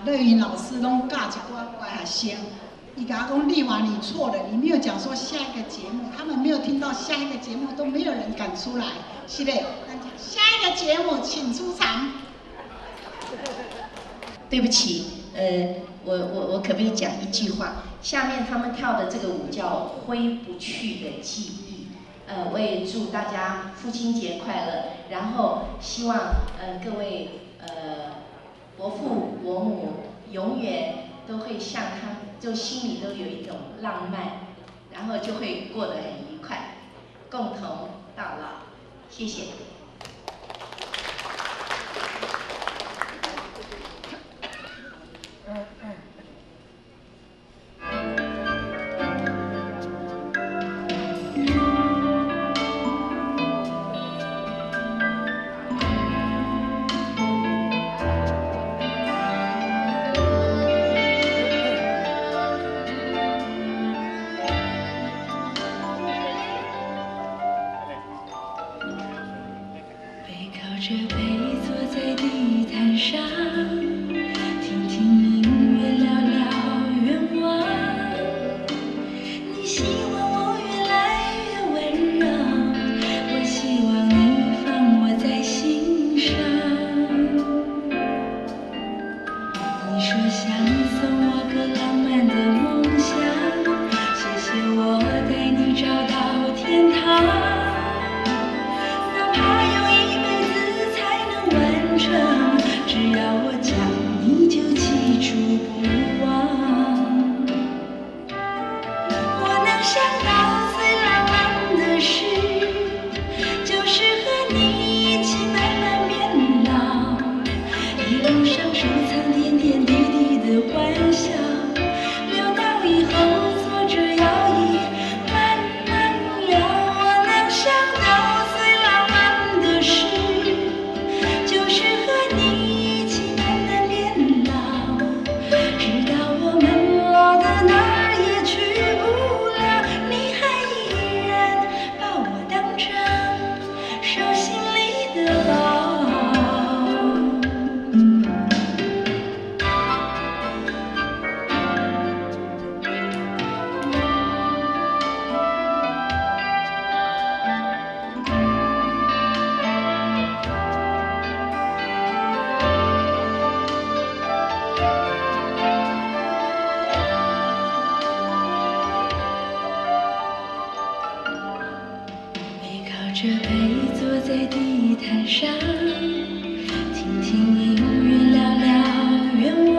乐云老师拢教一寡乖学生，伊甲我讲丽华你错了，你没有讲说下一个节目，他们没有听到下一个节目，都没有人敢出来，是嘞。那讲下一个节目请出场。对不起，我可不可以讲一句话？下面他们跳的这个舞叫《挥不去的记忆》。我也祝大家父亲节快乐，然后希望各位伯父伯母永远都会像他，就心里都有一种浪漫，然后就会过得很愉快，共同到老。谢谢。这杯坐在地毯上，听听音乐，聊聊愿望。你希望我越来越温柔，我希望你放我在心上。你说想送我个浪漫的梦想，谢谢我带你找到天堂。只要我讲，你就记住不忘。我能想到最浪漫的事，就是和你一起慢慢变老，一路上收藏点点滴滴的欢笑，留到以后坐着摇椅慢慢聊。我能想到最浪漫的事，就是和你这杯坐在地毯上，听听音乐，聊聊愿望。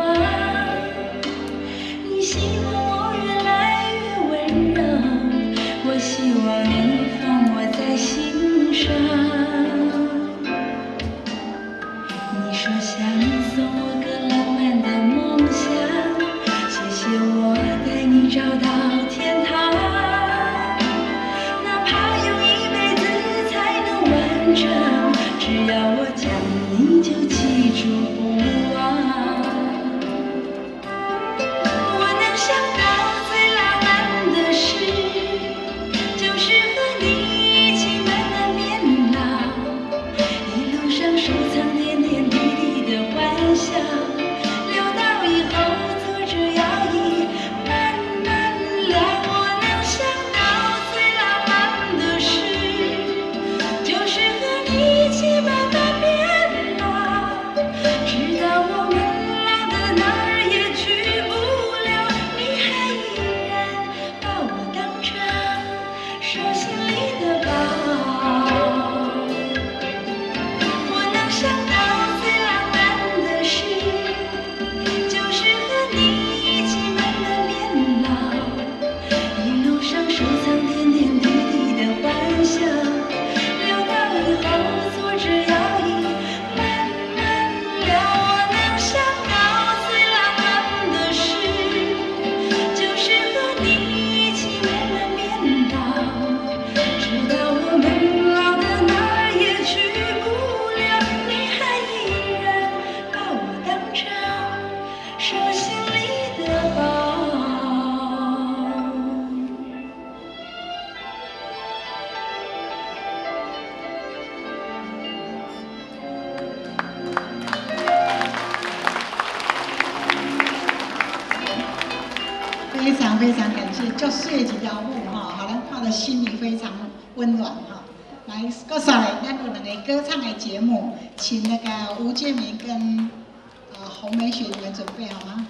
你希望我越来越温柔，我希望你放我在心上。你说想送我个浪漫的梦想，谢谢我带你找到天堂。只要我讲，你就记住不忘。我能想到最浪漫的事，就是和你一起慢慢变非常非常感谢，就水一条舞哈，好人看的心里非常温暖哈。来，接下来咱有两个歌唱的节目，请那个吴建明跟洪美雪你们准备好吗？